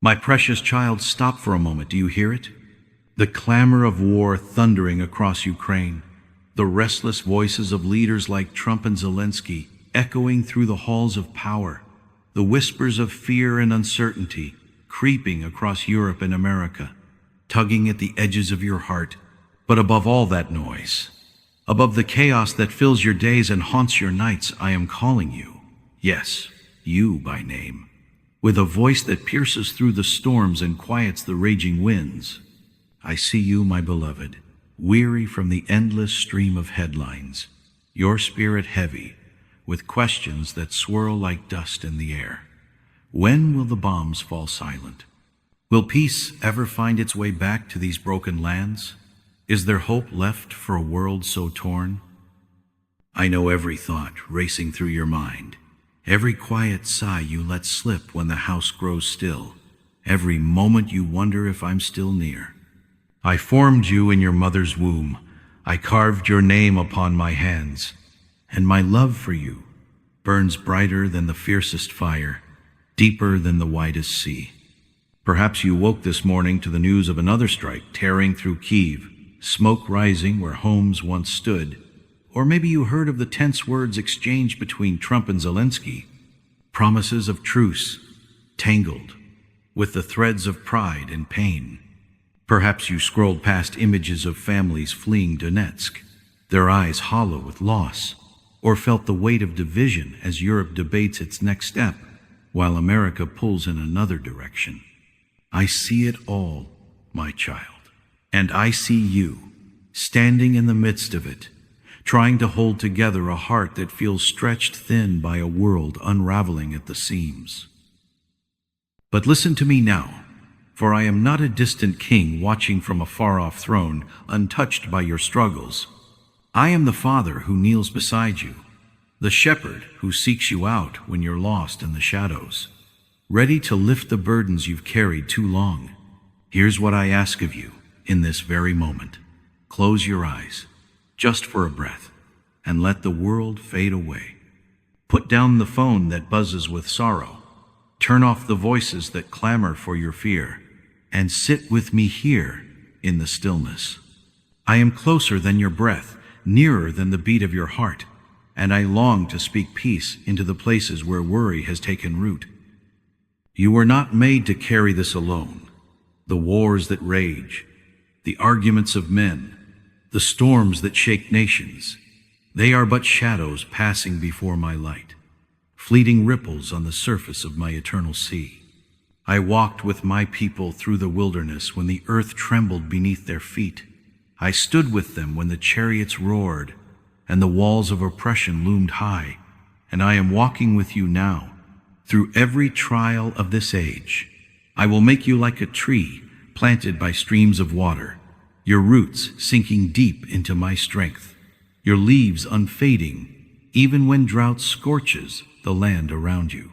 My precious child, stop for a moment. Do you hear it? The clamor of war thundering across Ukraine. The restless voices of leaders like Trump and Zelensky echoing through the halls of power. The whispers of fear and uncertainty creeping across Europe and America, tugging at the edges of your heart. But above all that noise, above the chaos that fills your days and haunts your nights, I am calling you. Yes, you by name. With a voice that pierces through the storms and quiets the raging winds. I see you, my beloved, weary from the endless stream of headlines, your spirit heavy with questions that swirl like dust in the air. When will the bombs fall silent? Will peace ever find its way back to these broken lands? Is there hope left for a world so torn? I know every thought racing through your mind, every quiet sigh you let slip when the house grows still, every moment you wonder if I'm still near. I formed you in your mother's womb. I carved your name upon my hands, and my love for you burns brighter than the fiercest fire, deeper than the widest sea. Perhaps you woke this morning to the news of another strike tearing through Kyiv, smoke rising where homes once stood. Or maybe you heard of the tense words exchanged between Trump and Zelensky, promises of truce, tangled with the threads of pride and pain. Perhaps you scrolled past images of families fleeing Donetsk, their eyes hollow with loss, or felt the weight of division as Europe debates its next step, while America pulls in another direction. I see it all, my child, and I see you, standing in the midst of it, trying to hold together a heart that feels stretched thin by a world unraveling at the seams. But listen to me now, for I am not a distant king watching from a far-off throne, untouched by your struggles. I am the Father who kneels beside you, the shepherd who seeks you out when you're lost in the shadows, ready to lift the burdens you've carried too long. Here's what I ask of you in this very moment. Close your eyes, just for a breath, and let the world fade away. Put down the phone that buzzes with sorrow. Turn off the voices that clamor for your fear, and sit with me here in the stillness. I am closer than your breath, nearer than the beat of your heart, and I long to speak peace into the places where worry has taken root. You were not made to carry this alone. The wars that rage, the arguments of men, the storms that shake nations, they are but shadows passing before my light, fleeting ripples on the surface of my eternal sea. I walked with my people through the wilderness when the earth trembled beneath their feet. I stood with them when the chariots roared and the walls of oppression loomed high, and I am walking with you now through every trial of this age. I will make you like a tree planted by streams of water, your roots sinking deep into my strength, your leaves unfading even when drought scorches the land around you.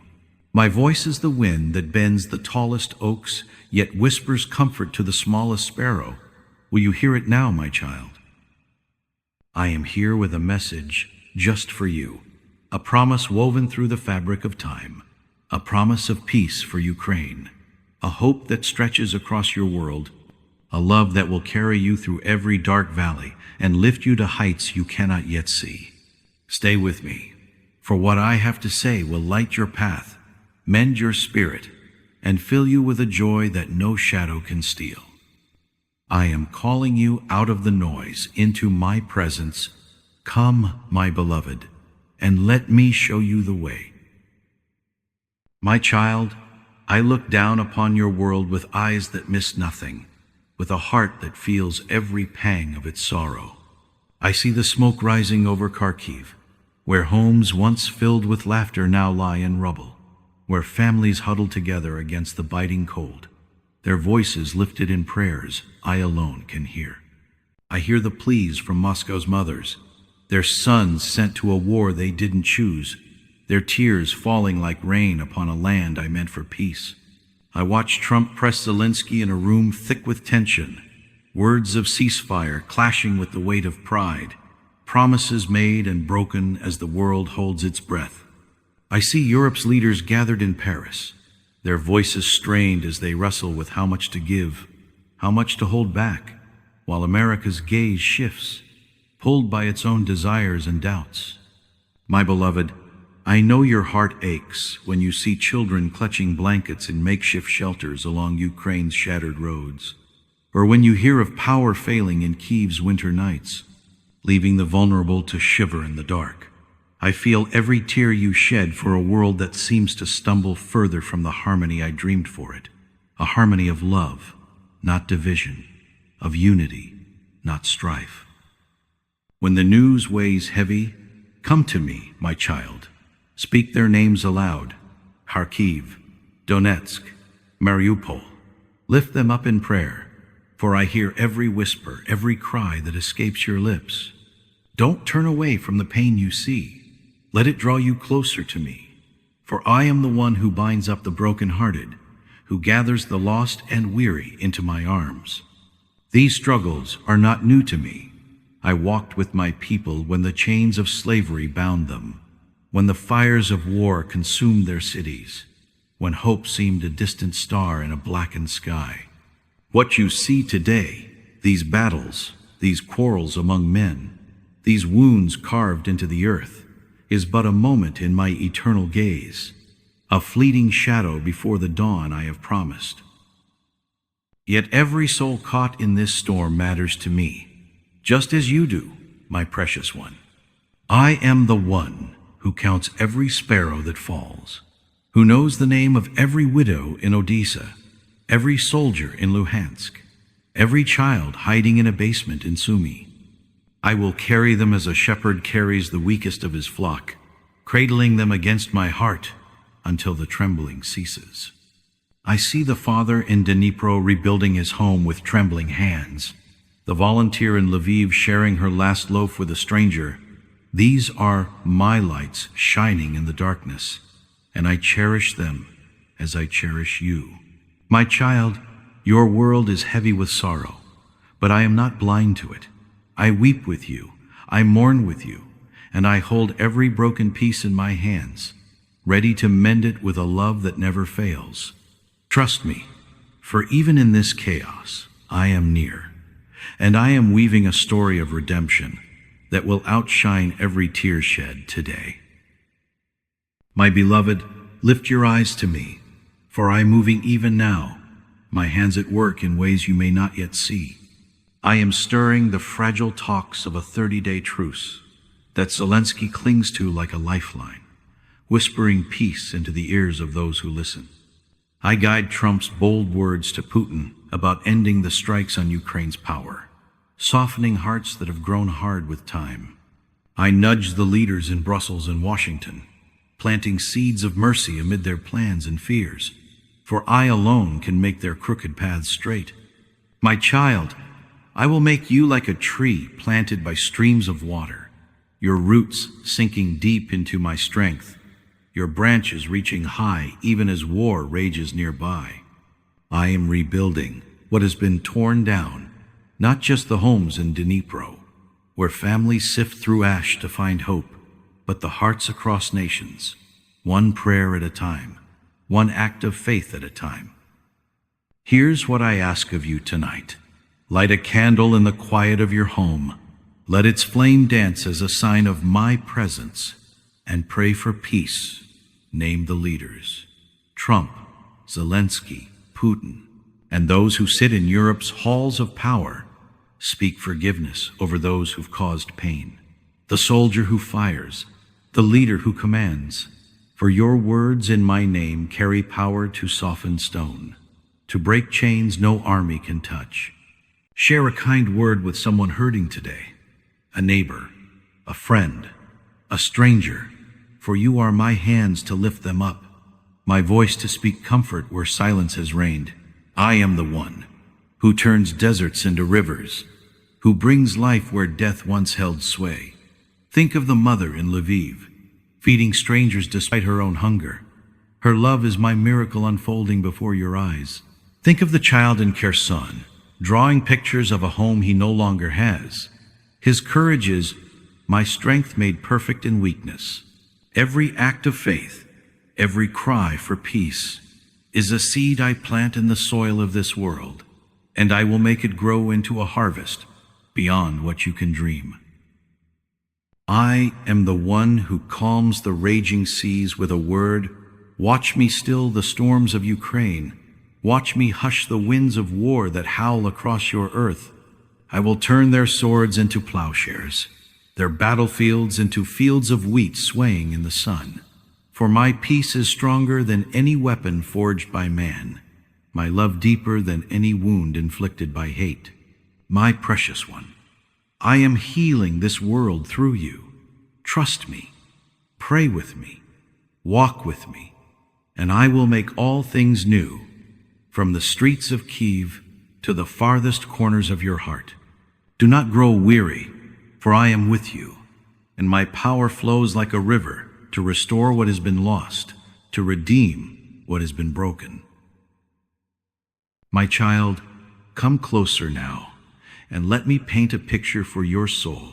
My voice is the wind that bends the tallest oaks, yet whispers comfort to the smallest sparrow. Will you hear it now, my child? I am here with a message just for you, a promise woven through the fabric of time, a promise of peace for Ukraine, a hope that stretches across your world, a love that will carry you through every dark valley and lift you to heights you cannot yet see. Stay with me, for what I have to say will light your path, mend your spirit, and fill you with a joy that no shadow can steal. I am calling you out of the noise into my presence. Come, my beloved, and let me show you the way. My child, I look down upon your world with eyes that miss nothing, with a heart that feels every pang of its sorrow. I see the smoke rising over Kyiv, where homes once filled with laughter now lie in rubble, where families huddle together against the biting cold, their voices lifted in prayers I alone can hear. I hear the pleas from Moscow's mothers, their sons sent to a war they didn't choose, their tears falling like rain upon a land I meant for peace. I watch Trump press Zelensky in a room thick with tension, words of ceasefire clashing with the weight of pride, promises made and broken as the world holds its breath. I see Europe's leaders gathered in Paris, their voices strained as they wrestle with how much to give, how much to hold back, while America's gaze shifts, pulled by its own desires and doubts. My beloved, I know your heart aches when you see children clutching blankets in makeshift shelters along Ukraine's shattered roads, or when you hear of power failing in Kyiv's winter nights, leaving the vulnerable to shiver in the dark. I feel every tear you shed for a world that seems to stumble further from the harmony I dreamed for it, a harmony of love, not division, of unity, not strife. When the news weighs heavy, come to me, my child. Speak their names aloud: Kyiv, Donetsk, Mariupol. Lift them up in prayer, for I hear every whisper, every cry that escapes your lips. Don't turn away from the pain you see. Let it draw you closer to me, for I am the one who binds up the broken-hearted, who gathers the lost and weary into my arms. These struggles are not new to me. I walked with my people when the chains of slavery bound them, when the fires of war consumed their cities, when hope seemed a distant star in a blackened sky. What you see today, these battles, these quarrels among men, these wounds carved into the earth, is but a moment in my eternal gaze, a fleeting shadow before the dawn I have promised. Yet every soul caught in this storm matters to me, just as you do, my precious one. I am the one who counts every sparrow that falls, who knows the name of every widow in Odessa, every soldier in Luhansk, every child hiding in a basement in Sumy. I will carry them as a shepherd carries the weakest of his flock, cradling them against my heart until the trembling ceases. I see the father in Dnipro rebuilding his home with trembling hands, the volunteer in Lviv sharing her last loaf with a stranger. These are my lights shining in the darkness, and I cherish them as I cherish you. My child, your world is heavy with sorrow, but I am not blind to it. I weep with you, I mourn with you, and I hold every broken piece in my hands, ready to mend it with a love that never fails. Trust me, for even in this chaos, I am near, and I am weaving a story of redemption that will outshine every tear shed today. My beloved, lift your eyes to me, for I am moving even now, my hands at work in ways you may not yet see. I am stirring the fragile talks of a 30-day truce that Zelensky clings to like a lifeline, whispering peace into the ears of those who listen. I guide Trump's bold words to Putin about ending the strikes on Ukraine's power, softening hearts that have grown hard with time. I nudge the leaders in Brussels and Washington, planting seeds of mercy amid their plans and fears, for I alone can make their crooked paths straight. My child, I will make you like a tree planted by streams of water, your roots sinking deep into my strength, your branches reaching high even as war rages nearby. I am rebuilding what has been torn down, not just the homes in Dnipro, where families sift through ash to find hope, but the hearts across nations, one prayer at a time, one act of faith at a time. Here's what I ask of you tonight. Light a candle in the quiet of your home. Let its flame dance as a sign of my presence, and pray for peace. Name the leaders: Trump, Zelensky, Putin, and those who sit in Europe's halls of power. Speak forgiveness over those who've caused pain. The soldier who fires, the leader who commands. For your words in my name carry power to soften stone, to break chains no army can touch. Share a kind word with someone hurting today, a neighbor, a friend, a stranger, for you are my hands to lift them up, my voice to speak comfort where silence has reigned. I am the one who turns deserts into rivers, who brings life where death once held sway. Think of the mother in Lviv, feeding strangers despite her own hunger. Her love is my miracle unfolding before your eyes. Think of the child in Kherson, drawing pictures of a home he no longer has. His courage is my strength made perfect in weakness. Every act of faith, every cry for peace, is a seed I plant in the soil of this world, and I will make it grow into a harvest beyond what you can dream. I am the one who calms the raging seas with a word. Watch me still the storms of Ukraine. Watch me hush the winds of war that howl across your earth. I will turn their swords into plowshares, their battlefields into fields of wheat swaying in the sun. For my peace is stronger than any weapon forged by man, my love deeper than any wound inflicted by hate. My precious one, I am healing this world through you. Trust me, pray with me, walk with me, and I will make all things new, from the streets of Kyiv to the farthest corners of your heart. Do not grow weary, for I am with you, and my power flows like a river to restore what has been lost, to redeem what has been broken. My child, come closer now, and let me paint a picture for your soul,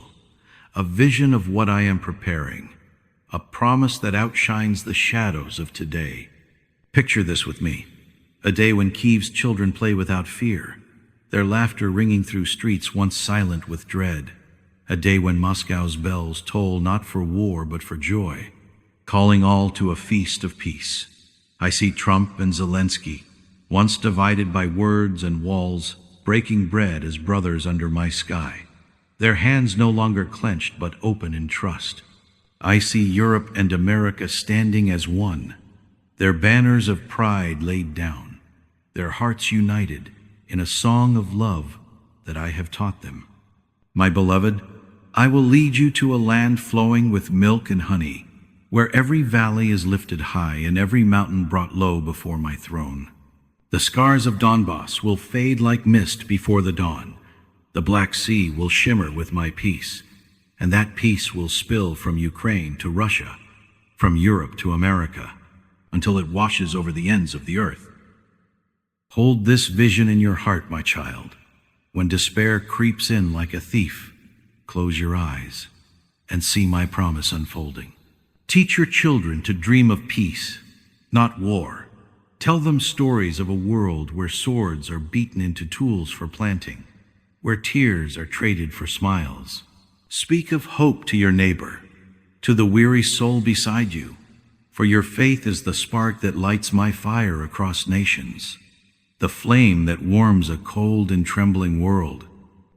a vision of what I am preparing, a promise that outshines the shadows of today. Picture this with me, a day when Kyiv's children play without fear, their laughter ringing through streets once silent with dread, a day when Moscow's bells toll not for war but for joy, calling all to a feast of peace. I see Trump and Zelensky, once divided by words and walls, breaking bread as brothers under my sky, their hands no longer clenched but open in trust. I see Europe and America standing as one, their banners of pride laid down, their hearts united in a song of love that I have taught them. My beloved, I will lead you to a land flowing with milk and honey, where every valley is lifted high and every mountain brought low before my throne. The scars of Donbass will fade like mist before the dawn. The Black Sea will shimmer with my peace, and that peace will spill from Ukraine to Russia, from Europe to America, until it washes over the ends of the earth. Hold this vision in your heart, my child. When despair creeps in like a thief, close your eyes and see my promise unfolding. Teach your children to dream of peace, not war. Tell them stories of a world where swords are beaten into tools for planting, where tears are traded for smiles. Speak of hope to your neighbor, to the weary soul beside you, for your faith is the spark that lights my fire across nations, the flame that warms a cold and trembling world.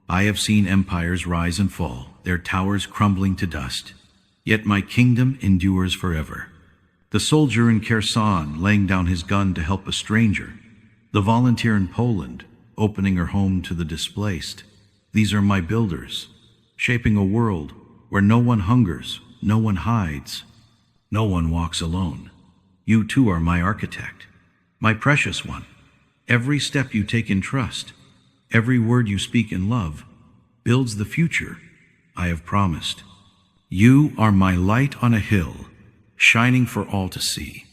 I have seen empires rise and fall, their towers crumbling to dust. Yet my kingdom endures forever. The soldier in Kherson laying down his gun to help a stranger, the volunteer in Poland opening her home to the displaced. These are my builders, shaping a world where no one hungers, no one hides, no one walks alone. You too are my architect, my precious one. Every step you take in trust, every word you speak in love, builds the future I have promised. You are my light on a hill, shining for all to see.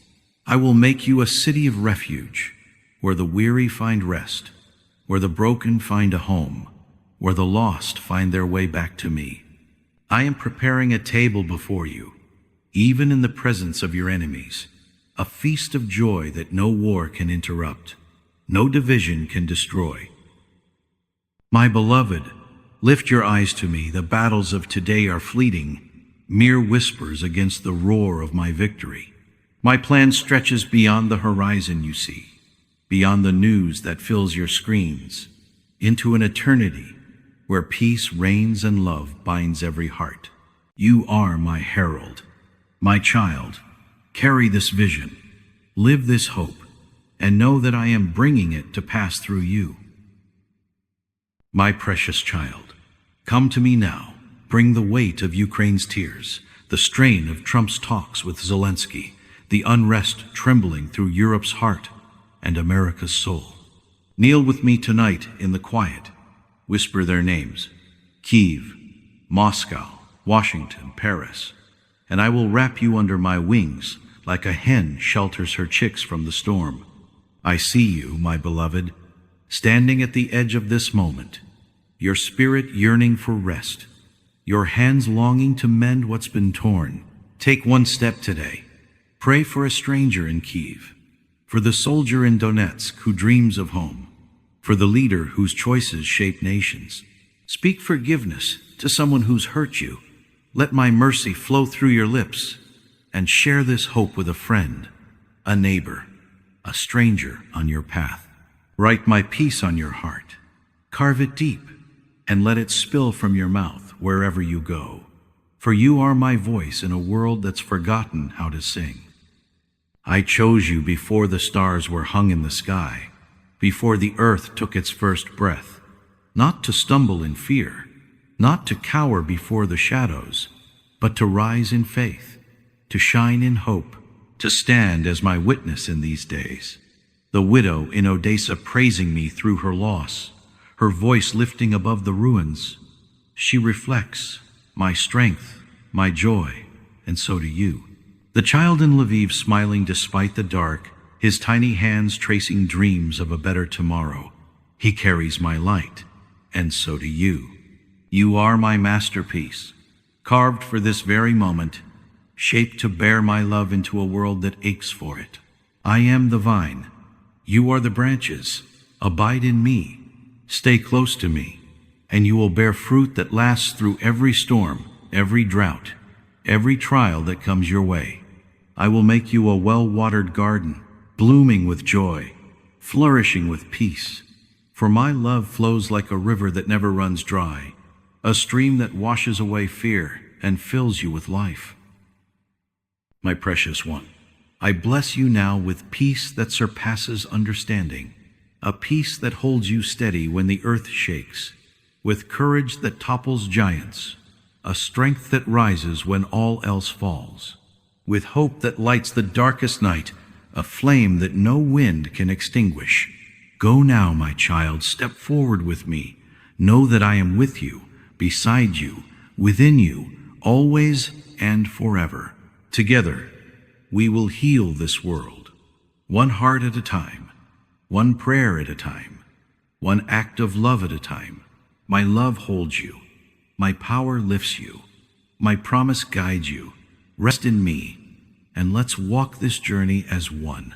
I will make you a city of refuge, where the weary find rest, where the broken find a home, where the lost find their way back to me. I am preparing a table before you, even in the presence of your enemies, a feast of joy that no war can interrupt, no division can destroy. My beloved, lift your eyes to me. The battles of today are fleeting, mere whispers against the roar of my victory. My plan stretches beyond the horizon you see, beyond the news that fills your screens, into an eternity where peace reigns and love binds every heart. You are my herald. My child, carry this vision, live this hope, and know that I am bringing it to pass through you. My precious child, come to me now. Bring the weight of Ukraine's tears, the strain of Trump's talks with Zelensky, the unrest trembling through Europe's heart and America's soul. Kneel with me tonight in the quiet. Whisper their names: Kyiv, Moscow, Washington, Paris, and I will wrap you under my wings like a hen shelters her chicks from the storm. I see you, my beloved, standing at the edge of this moment, your spirit yearning for rest, your hands longing to mend what's been torn. Take one step today. Pray for a stranger in Kyiv, for the soldier in Donetsk who dreams of home, for the leader whose choices shape nations. Speak forgiveness to someone who's hurt you. Let my mercy flow through your lips, and share this hope with a friend, a neighbor, a stranger on your path. Write my peace on your heart. Carve it deep, and let it spill from your mouth wherever you go. For you are my voice in a world that's forgotten how to sing. I chose you before the stars were hung in the sky, before the earth took its first breath, not to stumble in fear, not to cower before the shadows, but to rise in faith, to shine in hope, to stand as my witness in these days. The widow in Odessa praising me through her loss, her voice lifting above the ruins. She reflects my strength, my joy, and so do you. The child in Lviv smiling despite the dark, his tiny hands tracing dreams of a better tomorrow. He carries my light, and so do you. You are my masterpiece, carved for this very moment, shaped to bear my love into a world that aches for it. I am the vine. You are the branches. Abide in me. Stay close to me, and you will bear fruit that lasts through every storm, every drought, every trial that comes your way. I will make you a well-watered garden, blooming with joy, flourishing with peace. For my love flows like a river that never runs dry, a stream that washes away fear and fills you with life. My precious one, I bless you now with peace that surpasses understanding, a peace that holds you steady when the earth shakes, with courage that topples giants, a strength that rises when all else falls, with hope that lights the darkest night, a flame that no wind can extinguish. Go now, my child, step forward with me. Know that I am with you, beside you, within you, always and forever. Together, we will heal this world, one heart at a time, one prayer at a time, one act of love at a time. My love holds you. My power lifts you. My promise guides you. Rest in me, and let's walk this journey as one.